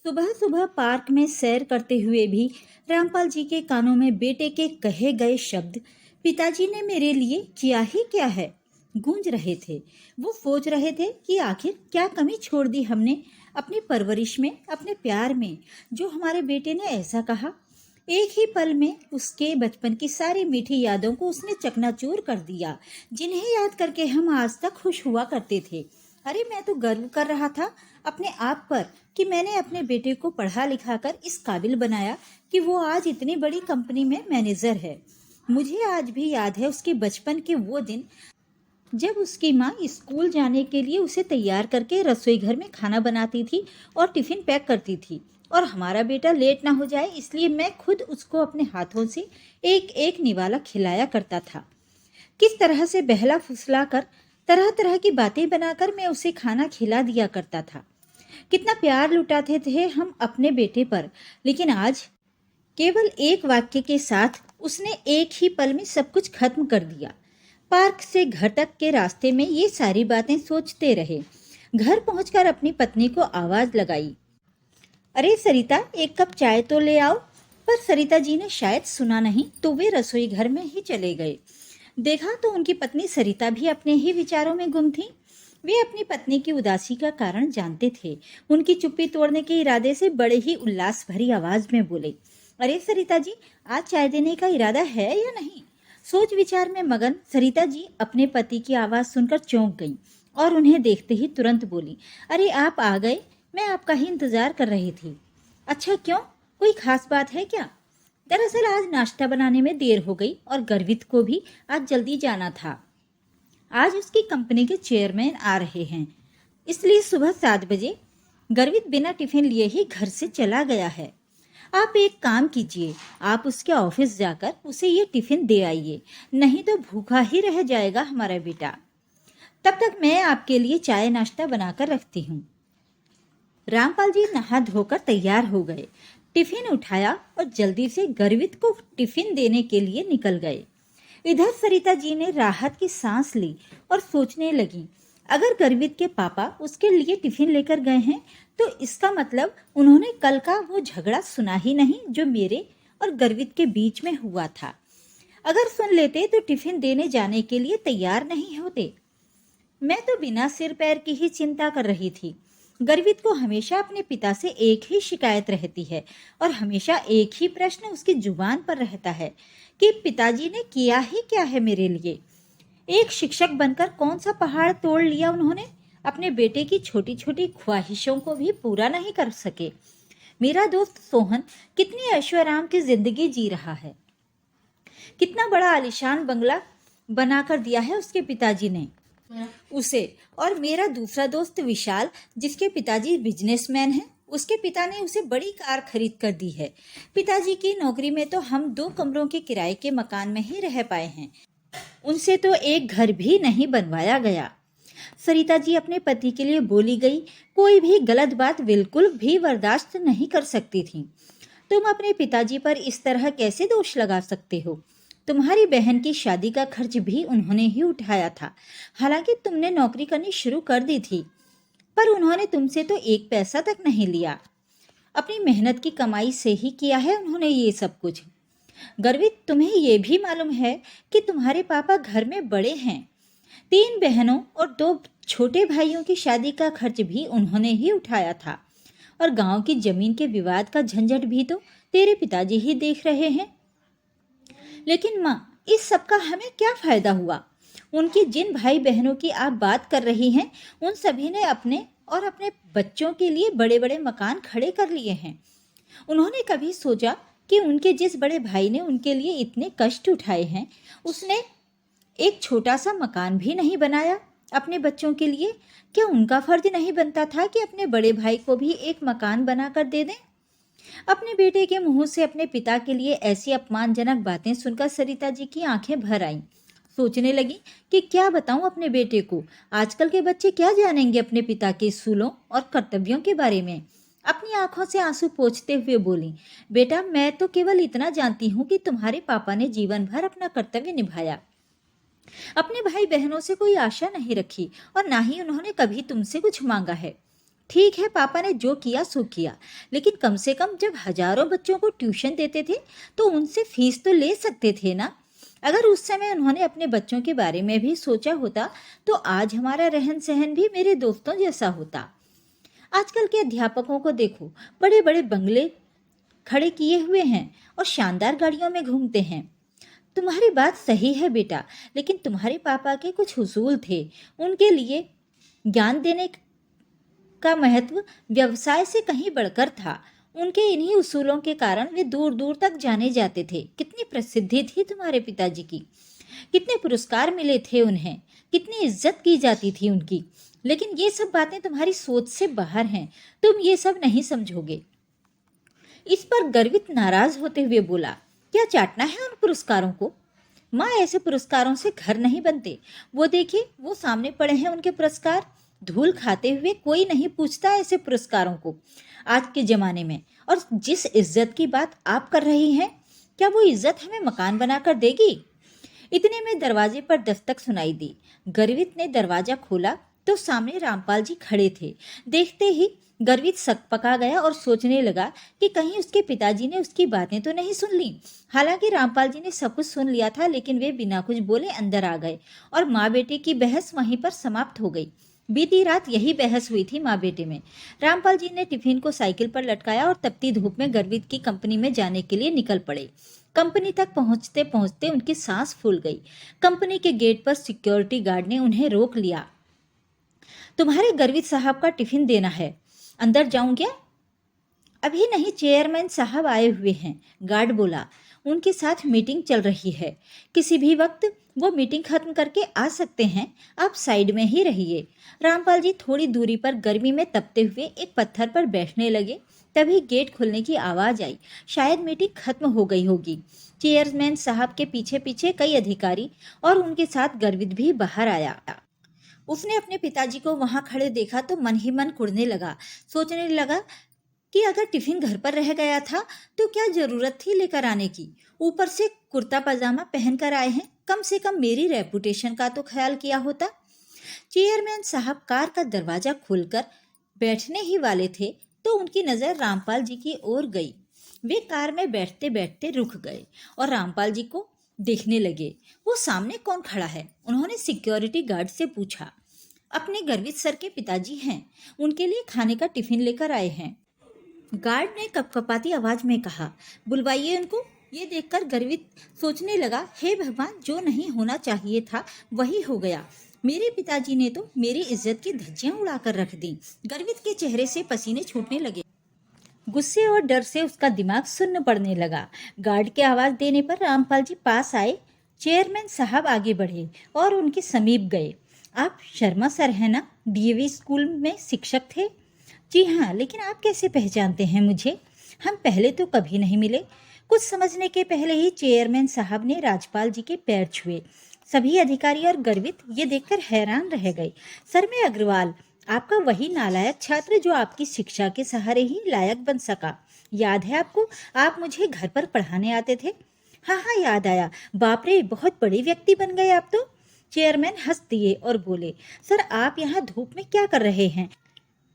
सुबह सुबह पार्क में सैर करते हुए भी रामपाल जी के कानों में बेटे के कहे गए शब्द पिताजी ने मेरे लिए किया ही क्या है गूंज रहे थे। वो सोच रहे थे कि आखिर क्या कमी छोड़ दी हमने अपनी परवरिश में, अपने प्यार में, जो हमारे बेटे ने ऐसा कहा। एक ही पल में उसके बचपन की सारी मीठी यादों को उसने चकनाचूर कर दिया, जिन्हें याद करके हम आज तक खुश हुआ करते थे। अरे मैं तो गर्व कर रहा था अपने आप पर कि मैंने अपने बेटे को पढ़ा लिखा कर इस काबिल बनाया कि वो आज इतनी बड़ी कंपनी में मैनेजर है। मुझे आज भी याद है उसके बचपन के वो दिन जब उसकी माँ स्कूल जाने के लिए उसे तैयार करके रसोई घर में खाना बनाती थी और टिफिन पैक करती थी, और हमारा बेटा लेट ना हो जाए इसलिए मैं खुद उसको अपने हाथों से एक एक निवाला खिलाया करता था। किस तरह से बहला फुसला कर, तरह तरह की बातें बनाकर मैं उसे खाना खिला दिया करता था। कितना प्यार लुटाते थे हम अपने बेटे पर। लेकिन आज केवल एक वाक्य के साथ उसने एक ही पल में सब कुछ खत्म कर दिया। पार्क से घर तक के रास्ते में ये सारी बातें सोचते रहे। घर पहुंचकर अपनी पत्नी को आवाज लगाई, अरे सरिता, एक कप चाय तो ले आओ। पर सरिता जी ने शायद सुना नहीं तो वे रसोई घर में ही चले गए। देखा तो उनकी पत्नी सरिता भी अपने ही विचारों में गुम थी। वे अपनी पत्नी की उदासी का कारण जानते थे। उनकी चुप्पी तोड़ने के इरादे से बड़े ही उल्लास भरी आवाज में बोले, अरे सरिता जी, आज चाय देने का इरादा है या नहीं? सोच विचार में मगन सरिता जी अपने पति की आवाज सुनकर चौंक गई और उन्हें देखते ही तुरंत बोली, अरे आप आ गए, मैं आपका ही इंतजार कर रही थी। अच्छा, क्यों, कोई खास बात है क्या? दरअसल आज नाश्ता बनाने में देर हो गई और गर्वित को भी आज जल्दी जाना था। आज उसकी कंपनी के चेयरमैन आ रहे हैं, इसलिए सुबह 7 बजे गर्वित बिना टिफिन लिए ही घर से चला गया है। आप एक काम कीजिए, आप उसके ऑफिस जाकर उसे ये टिफिन दे आइए, नहीं तो भूखा ही रह जाएगा हमारा बेटा। तब तक मैं आपके लिए चाय नाश्ता बनाकर रखती हूँ। रामपाल जी नहा धोकर तैयार हो गए, टिफिन उठाया और जल्दी से गर्वित को टिफिन देने के लिए निकल गए। इधर सरिता जी ने राहत की सांस ली और सोचने लगी, अगर गर्वित के पापा उसके लिए टिफिन लेकर गए हैं तो इसका मतलब उन्होंने कल का वो झगड़ा सुना ही नहीं जो मेरे और गर्वित के बीच में हुआ था। अगर सुन लेते तो टिफिन देने जाने के लिए तैयार नहीं होते। मैं तो बिना सिर पैर की ही चिंता कर रही थी। गर्वित को हमेशा अपने पिता से एक ही शिकायत रहती है और हमेशा एक ही प्रश्न उसकी जुबान पर रहता है कि पिताजी ने किया ही क्या है मेरे लिए। एक शिक्षक बनकर कौन सा पहाड़ तोड़ लिया उन्होंने, अपने बेटे की छोटी छोटी ख्वाहिशों को भी पूरा नहीं कर सके। मेरा दोस्त सोहन कितनी ऐशो आराम की जिंदगी जी रहा है, कितना बड़ा आलीशान बंगला बनाकर दिया है उसके पिताजी ने उसे। और मेरा दूसरा दोस्त विशाल, जिसके पिताजी बिजनेसमैन हैं, उसके पिता ने उसे बड़ी कार खरीद कर दी है। पिताजी की नौकरी में तो हम 2 कमरों के किराए के मकान में ही रह पाए हैं, उनसे तो एक घर भी नहीं बनवाया गया। सरिता जी अपने पति के लिए बोली गई कोई भी गलत बात बिल्कुल भी बर्दाश्त नहीं कर सकती थी। तुम अपने पिताजी पर इस तरह कैसे दोष लगा सकते हो? तुम्हारी बहन की शादी का खर्च भी उन्होंने ही उठाया था। हालांकि तुमने नौकरी करनी शुरू कर दी थी, पर उन्होंने तुमसे तो 1 पैसा तक नहीं लिया। अपनी मेहनत की कमाई से ही किया है उन्होंने ये सब कुछ। गर्वित, तुम्हें ये भी मालूम है कि तुम्हारे पापा घर में बड़े हैं। 3 बहनों और 2 छोटे भाइयों की शादी का खर्च भी उन्होंने ही उठाया था, और गांव की जमीन के विवाद का झंझट भी तो तेरे पिताजी ही देख रहे हैं। लेकिन माँ, इस सब का हमें क्या फायदा हुआ? उनकी जिन भाई बहनों की आप बात कर रही हैं, उन सभी ने अपने और अपने बच्चों के लिए बड़े बड़े मकान खड़े कर लिए हैं। उन्होंने कभी सोचा कि उनके जिस बड़े भाई ने उनके लिए इतने कष्ट उठाए हैं, उसने एक छोटा सा मकान भी नहीं बनाया अपने बच्चों के लिए? क्या उनका फर्ज नहीं बनता था कि अपने बड़े भाई को भी एक मकान बनाकर दे दें? अपने बेटे के मुंह से अपने पिता के लिए ऐसी अपमानजनक बातें सुनकर सरिता जी की आंखें भर आईं। सोचने लगी कि क्या बताऊं अपने बेटे को, आजकल के बच्चे क्या जानेंगे अपने पिता के सूलों और कर्तव्यों के बारे में। अपनी आंखों से आंसू पोंछते हुए बोली, बेटा, मैं तो केवल इतना जानती हूँ कि तुम्हारे पापा ने जीवन भर अपना कर्तव्य निभाया, अपने भाई बहनों से कोई आशा नहीं रखी और ना ही उन्होंने कभी तुमसे कुछ मांगा है। ठीक है, पापा ने जो किया सो किया, लेकिन कम से कम जब हजारों बच्चों को ट्यूशन देते थे तो उनसे फीस तो ले सकते थे ना। अगर उस समय उन्होंने अपने बच्चों के बारे में भी सोचा होता तो आज हमारा रहन सहन भी मेरे दोस्तों जैसा होता। आजकल के अध्यापकों को देखो, बड़े बड़े बंगले खड़े किए हुए हैं और शानदार गाड़ियों में घूमते हैं। तुम्हारी बात सही है बेटा, लेकिन तुम्हारे पापा के कुछ उसूल थे। उनके लिए ज्ञान देने का महत्व व्यवसाय से कहीं बढ़कर था। उनके इन्हीं उसूलों के कारण वे दूर दूर तक जाने जाते थे। कितनी प्रसिद्धि थी तुम्हारे पिताजी की, कितने पुरस्कार मिले थे उन्हें, कितनी इज्जत की जाती थी उनकी। लेकिन ये सब बातें तुम्हारी सोच से बाहर हैं, तुम ये सब नहीं समझोगे। इस पर गर्वित नाराज होते हुए बोला, क्या चाटना है उन पुरस्कारों को? माँ, ऐसे पुरस्कारों से घर नहीं बनते। वो देखिए, वो सामने पड़े हैं उनके पुरस्कार। धूल खाते हुए कोई नहीं पूछता ऐसे पुरस्कारों को आज के जमाने में। और जिस इज्जत की बात आप कर रही हैं, क्या वो इज्जत हमें मकान बनाकर देगी? इतने में दरवाजे पर दस्तक सुनाई दी। गर्वित ने दरवाजा खोला तो सामने रामपाल जी खड़े थे। देखते ही गर्वित सकपका गया और सोचने लगा कि कहीं उसके पिताजी ने उसकी बातें तो नहीं सुन ली। हालांकि रामपाल जी ने सब कुछ सुन लिया था, लेकिन वे बिना कुछ बोले अंदर आ गए और माँ बेटे की बहस वहीं पर समाप्त हो गई। बीती रात यही बहस हुई थी माँ बेटे में। रामपाल जी ने टिफिन को साइकिल पर लटकाया और तपती धूप में गर्वित की कंपनी में जाने के लिए निकल पड़े। कंपनी तक पहुंचते पहुंचते उनकी सांस फूल गई। कंपनी के गेट पर सिक्योरिटी गार्ड ने उन्हें रोक लिया। तुम्हारे गर्वित साहब का टिफिन देना है, अंदर जाऊं क्या? अभी नहीं, चेयरमैन साहब आए हुए हैं, गार्ड बोला। उनके साथ मीटिंग चल रही है, किसी भी वक्त वो मीटिंग खत्म करके आ सकते हैं, आप साइड में ही रहिए। रामपाल जी थोड़ी दूरी पर गर्मी में तपते हुए एक पत्थर पर बैठने लगे। तभी गेट खुलने की आवाज़ आई। शायद मीटिंग खत्म हो गई होगी। चेयरमैन साहब के पीछे पीछे कई अधिकारी और उनके साथ गर्वित भी बाहर आया। उसने अपने पिताजी को वहां खड़े देखा तो मन ही मन कुड़ने लगा। सोचने लगा कि अगर टिफिन घर पर रह गया था तो क्या जरूरत थी लेकर आने की। ऊपर से कुर्ता पजामा पहन कर आए हैं, कम से कम मेरी रेपुटेशन का तो ख्याल किया होता। चेयरमैन साहब कार का दरवाजा खोलकर बैठने ही वाले थे तो उनकी नजर रामपाल जी की ओर गई। वे कार में बैठते बैठते रुक गए और रामपाल जी को देखने लगे। वो सामने कौन खड़ा है? उन्होंने सिक्योरिटी गार्ड से पूछा। अपने गर्वित सर के पिताजी हैं, उनके लिए खाने का टिफिन लेकर आए हैं। गार्ड ने कपकपाती आवाज में कहा, बुलवाइए उनको। ये देखकर गर्वित सोचने लगा, हे भगवान, जो नहीं होना चाहिए था वही हो गया। मेरे पिताजी ने तो मेरी इज्जत की धज्जियां उड़ाकर रख दी। गर्वित के चेहरे से पसीने छूटने लगे। गुस्से और डर से उसका दिमाग सुन्न पड़ने लगा। गार्ड के आवाज देने पर रामपाल जी पास आए। चेयरमैन साहब आगे बढ़े और उनके समीप गए। आप शर्मा सर हैं ना? डीएवी स्कूल में शिक्षक थे। जी हाँ, लेकिन आप कैसे पहचानते हैं मुझे? हम पहले तो कभी नहीं मिले। कुछ समझने के पहले ही चेयरमैन साहब ने राजपाल जी के पैर छुए। सभी अधिकारी और गर्वित ये देखकर हैरान रह गए। सर, मैं अग्रवाल, आपका वही नालायक छात्र जो आपकी शिक्षा के सहारे ही लायक बन सका। याद है आपको? आप मुझे घर पर पढ़ाने आते थे। हाँ हाँ, याद आया। बाप रे, बहुत बड़े व्यक्ति बन गए आप तो। चेयरमैन हंस दिए और बोले, सर, आप यहाँ धूप में क्या कर रहे हैं?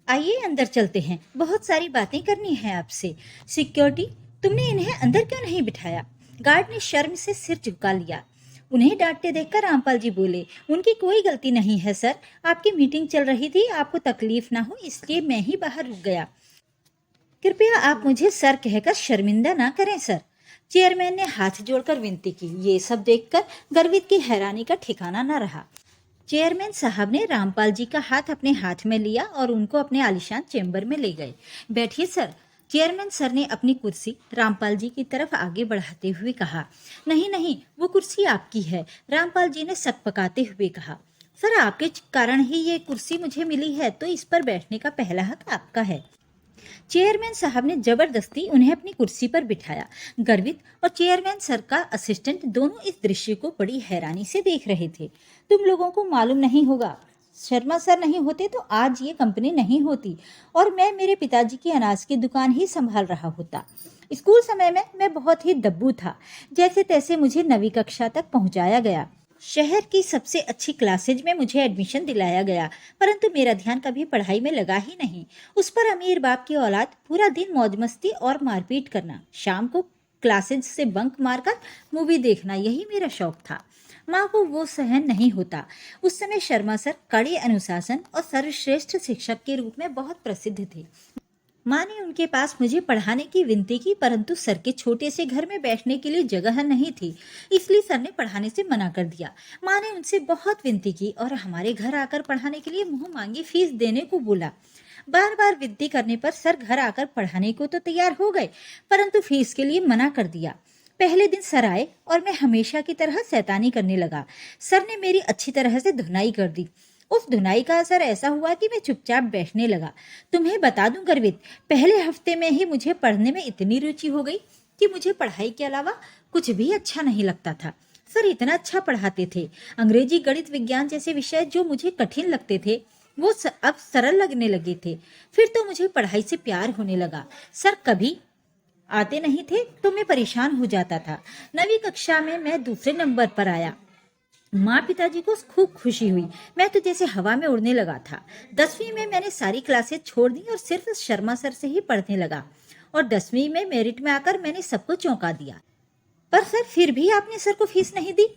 आइए अंदर चलते हैं, बहुत सारी बातें करनी है आपसे। सिक्योरिटी, तुमने इन्हें अंदर क्यों नहीं बिठाया? गार्ड ने शर्म से सिर झुका लिया। उन्हें डांटते देखकर रामपाल जी बोले, उनकी कोई गलती नहीं है सर, आपकी मीटिंग चल रही थी, आपको तकलीफ ना हो इसलिए मैं ही बाहर रुक गया। कृपया आप मुझे सर कहकर शर्मिंदा ना करें सर। चेयरमैन ने हाथ जोड़कर विनती की। ये सब देखकर गर्वित की हैरानी का ठिकाना न रहा। चेयरमैन साहब ने रामपाल जी का हाथ अपने हाथ में लिया और उनको अपने आलीशान चेंबर में ले गए। बैठिए सर। चेयरमैन सर ने अपनी कुर्सी रामपाल जी की तरफ आगे बढ़ाते हुए कहा। नहीं नहीं, वो कुर्सी आपकी है, रामपाल जी ने सकपकाते हुए कहा। सर, आपके कारण ही ये कुर्सी मुझे मिली है, तो इस पर बैठने का पहला हक आपका है। चेयरमैन साहब ने जबरदस्ती उन्हें अपनी कुर्सी पर बिठाया। गर्वित और चेयरमैन सर का असिस्टेंट दोनों इस दृश्य को बड़ी हैरानी से देख रहे थे। तुम लोगों को मालूम नहीं होगा, शर्मा सर नहीं होते तो आज ये कंपनी नहीं होती और मैं मेरे पिताजी की अनाज की दुकान ही संभाल रहा होता। स्कूल समय में मैं बहुत ही दब्बू था। जैसे तैसे मुझे 9वीं कक्षा तक पहुंचाया गया। शहर की सबसे अच्छी क्लासेज में मुझे एडमिशन दिलाया गया, परंतु मेरा ध्यान कभी पढ़ाई में लगा ही नहीं। उस पर अमीर बाप की औलाद पूरा दिन मौज मस्ती और मारपीट करना, शाम को क्लासेज से बंक मारकर मूवी देखना, यही मेरा शौक था। माँ को वो सहन नहीं होता। उस समय शर्मा सर कड़े अनुशासन और सर्वश्रेष्ठ शिक्षक के रूप में बहुत प्रसिद्ध थे। माँ ने उनके पास मुझे पढ़ाने की विनती की, परंतु सर के छोटे से घर में बैठने के लिए जगह नहीं थी, इसलिए सर ने पढ़ाने से मना कर दिया। माँ ने उनसे बहुत विनती की और हमारे घर आकर पढ़ाने के लिए मुंह मांगी फीस देने को बोला। बार बार विनती करने पर सर घर आकर पढ़ाने को तो तैयार हो गए, परंतु फीस के लिए मना कर दिया। पहले दिन सर आए और मैं हमेशा की तरह शैतानी करने लगा। सर ने मेरी अच्छी तरह से धुनाई कर दी। उस धुनाई का असर ऐसा हुआ कि मैं चुपचाप बैठने लगा। तुम्हें बता दूं गर्वित, पहले हफ्ते में ही मुझे पढ़ने में इतनी रुचि हो गई कि मुझे पढ़ाई के अलावा कुछ भी अच्छा नहीं लगता था। सर इतना अच्छा पढ़ाते थे। अंग्रेजी, गणित, विज्ञान जैसे विषय जो मुझे कठिन लगते थे वो अब सरल लगने लगे थे। फिर तो मुझे पढ़ाई से प्यार होने लगा। सर कभी आते नहीं थे तो मैं परेशान हो जाता था। 9वीं कक्षा में मैं दूसरे नंबर पर आया। माँ पिताजी को खूब खुशी हुई। मैं तो जैसे हवा में उड़ने लगा था। 10वीं में मैंने सारी क्लासेस छोड़ दी और सिर्फ शर्मा सर से ही पढ़ने लगा, और 10वीं में मेरिट में आकर मैंने सबको चौंका दिया। पर सर फिर भी आपने सर को फीस नहीं दी?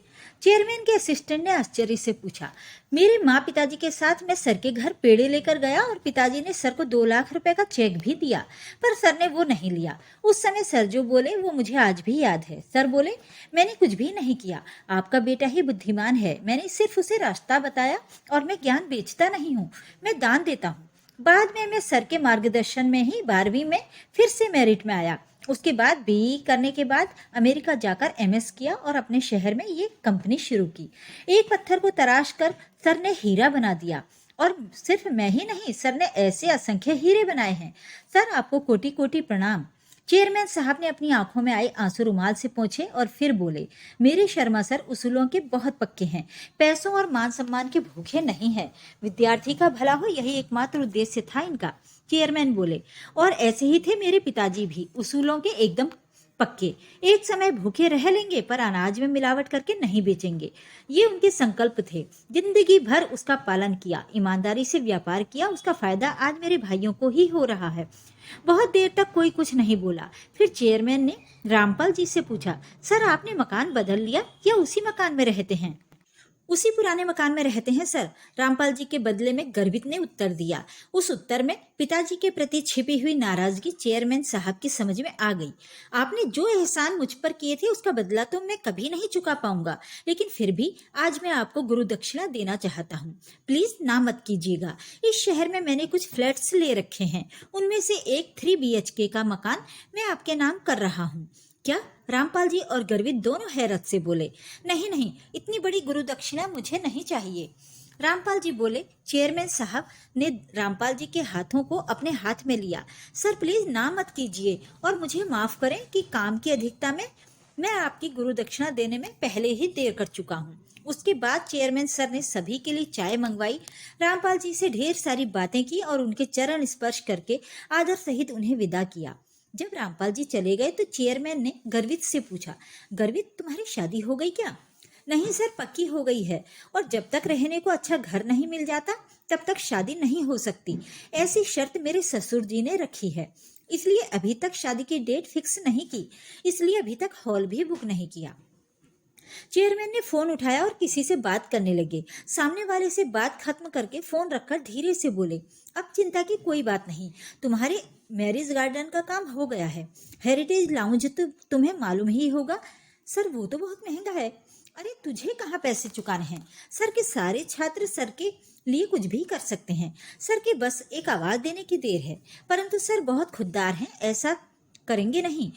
चेयरमैन के असिस्टेंट ने आश्चर्य से पूछा। मेरे माँ पिताजी के साथ मैं सर के घर पेड़े लेकर गया और पिताजी ने सर को 2 लाख रुपए का चेक भी दिया, पर सर ने वो नहीं लिया। उस समय सर जो बोले वो मुझे आज भी याद है। सर बोले, मैंने कुछ भी नहीं किया, आपका बेटा ही बुद्धिमान है, मैंने सिर्फ उसे रास्ता बताया और मैं ज्ञान बेचता नहीं हूँ, मैं दान देता हूँ। बाद में मैं सर के मार्गदर्शन में ही 12वीं में फिर से मेरिट में आया। उसके बाद बीई करने के बाद अमेरिका जाकर एमएस किया और अपने शहर में ये कंपनी शुरू की। एक पत्थर को तराश कर सर ने हीरा बना दिया, और सिर्फ मैं ही नहीं, सर ने ऐसे असंख्य हीरे बनाए हैं। सर आपको कोटि कोटि प्रणाम। चेयरमैन साहब ने अपनी आंखों में आए आंसू रुमाल से पोंछे और फिर बोले, मेरे शर्मा सर उसूलों के बहुत पक्के हैं, पैसों और मान सम्मान के भूखे नहीं है। विद्यार्थी का भला हो, यही एकमात्र उद्देश्य था इनका। चेयरमैन बोले, और ऐसे ही थे मेरे पिताजी भी, उसूलों के एकदम पक्के। एक समय भूखे रह लेंगे पर अनाज में मिलावट करके नहीं बेचेंगे, ये उनके संकल्प थे। जिंदगी भर उसका पालन किया, ईमानदारी से व्यापार किया, उसका फायदा आज मेरे भाइयों को ही हो रहा है। बहुत देर तक कोई कुछ नहीं बोला। फिर चेयरमैन ने रामपाल जी से पूछा, सर आपने मकान बदल लिया या उसी मकान में रहते हैं? उसी पुराने मकान में रहते हैं सर, रामपाल जी के बदले में गर्वित ने उत्तर दिया। उस उत्तर में पिताजी के प्रति छिपी हुई नाराजगी चेयरमैन साहब की समझ में आ गई। आपने जो एहसान मुझ पर किए थे उसका बदला तो मैं कभी नहीं चुका पाऊंगा, लेकिन फिर भी आज मैं आपको गुरु दक्षिणा देना चाहता हूँ। प्लीज ना मत कीजिएगा। इस शहर में मैंने कुछ फ्लैट्स ले रखे हैं, उनमें से एक 3 BHK का मकान मैं आपके नाम कर रहा हूँ। क्या? रामपाल जी और गर्वित दोनों हैरत से बोले, नहीं नहीं, इतनी बड़ी गुरु दक्षिणा मुझे नहीं चाहिए। रामपाल जी बोले। चेयरमैन साहब ने रामपाल जी के हाथों को अपने हाथ में लिया। सर प्लीज ना मत कीजिए और मुझे माफ करें कि काम की अधिकता में मैं आपकी गुरु दक्षिणा देने में पहले ही देर कर चुका हूँ। उसके बाद चेयरमैन सर ने सभी के लिए चाय मंगवाई, रामपाल जी से ढेर सारी बातें की और उनके चरण स्पर्श करके आदर सहित उन्हें विदा किया। जब रामपाल जी चले गए तो चेयरमैन ने गर्वित से पूछा, गर्वित तुम्हारी शादी हो गई क्या? नहीं सर, पक्की हो गई है, और जब तक रहने को अच्छा घर नहीं मिल जाता तब तक शादी नहीं हो सकती। ऐसी शर्त मेरे ससुर जी ने रखी है, इसलिए अभी तक शादी की डेट फिक्स नहीं की, इसलिए अभी तक हॉल भी बुक नहीं किया। चेयरमैन ने फोन उठाया और किसी से बात करने लगे। सामने वाले से बात खत्म करके फोन रखकर धीरे से बोले, अब चिंता की कोई बात नहीं, तुम्हारे मैरिज गार्डन का काम हो गया है। हेरिटेज लाउंज तो तुम्हें मालूम ही होगा। सर वो तो बहुत महंगा है। अरे तुझे कहाँ पैसे चुकाने हैं? सर के सारे छात्र सर के लिए कुछ भी कर सकते हैं, सर के बस एक आवाज देने की देर है। परंतु सर बहुत खुददार हैं, ऐसा करेंगे नहीं।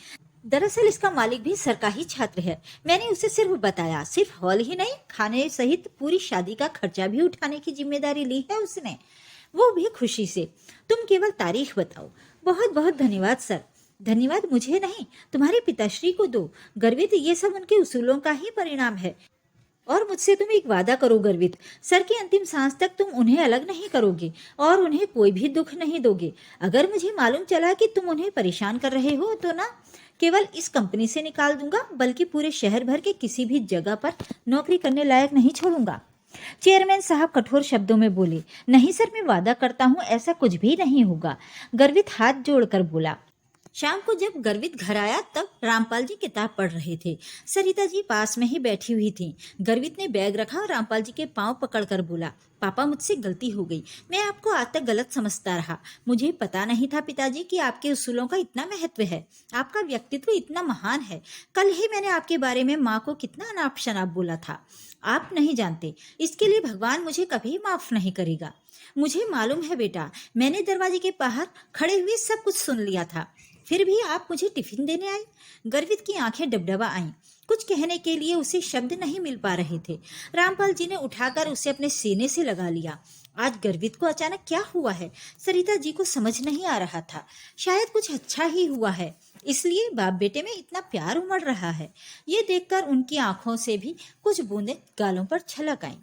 दरअसल इसका मालिक भी सर का ही छात्र है। मैंने उसे सिर्फ बताया, सिर्फ हॉल ही नहीं, खाने सहित पूरी शादी का खर्चा भी उठाने की जिम्मेदारी ली है उसने, वो भी खुशी से। तुम केवल तारीख बताओ। बहुत बहुत धन्यवाद सर। धन्यवाद मुझे नहीं, तुम्हारे पिताश्री को दो। गर्वित, ये सब उनके उसूलों का ही परिणाम है। और मुझसे तुम एक वादा करो गर्वित, सर की अंतिम सांस तक तुम उन्हें अलग नहीं करोगे और उन्हें कोई भी दुख नहीं दोगे। अगर मुझे मालूम चला कि तुम उन्हें परेशान कर रहे हो तो ना केवल इस कंपनी से निकाल दूंगा बल्कि पूरे शहर भर के किसी भी जगह पर नौकरी करने लायक नहीं छोड़ूंगा। चेयरमैन साहब कठोर शब्दों में बोले, नहीं सर, मैं वादा करता हूँ ऐसा कुछ भी नहीं होगा। गर्वित हाथ जोड़कर बोला। शाम को जब गर्वित घर आया तब रामपाल जी किताब पढ़ रहे थे। सरिता जी पास में ही बैठी हुई थी। गर्वित ने बैग रखा और रामपाल जी के पांव पकड़कर बोला, पापा मुझसे गलती हो गई, मैं आपको आज तक गलत समझता रहा। मुझे पता नहीं था पिताजी कि आपके उसूलों का इतना महत्व है, आपका व्यक्तित्व इतना महान है। कल ही मैंने आपके बारे में माँ को कितना अनाप शनाप बोला था, आप नहीं जानते। इसके लिए भगवान मुझे कभी माफ नहीं करेगा। मुझे मालूम है बेटा, मैंने दरवाजे के बाहर खड़े हुए सब कुछ सुन लिया था, फिर भी आप मुझे टिफिन देने आए। गर्वित की आंखें डबडबा आईं। कुछ कहने के लिए उसे शब्द नहीं मिल पा रहे थे। रामपाल जी ने उठाकर उसे अपने सीने से लगा लिया। आज गर्वित को अचानक क्या हुआ है, सरिता जी को समझ नहीं आ रहा था। शायद कुछ अच्छा ही हुआ है, इसलिए बाप बेटे में इतना प्यार उमड़ रहा है। ये देखकर उनकी आंखों से भी कुछ बूंदें गालों पर छलक आईं।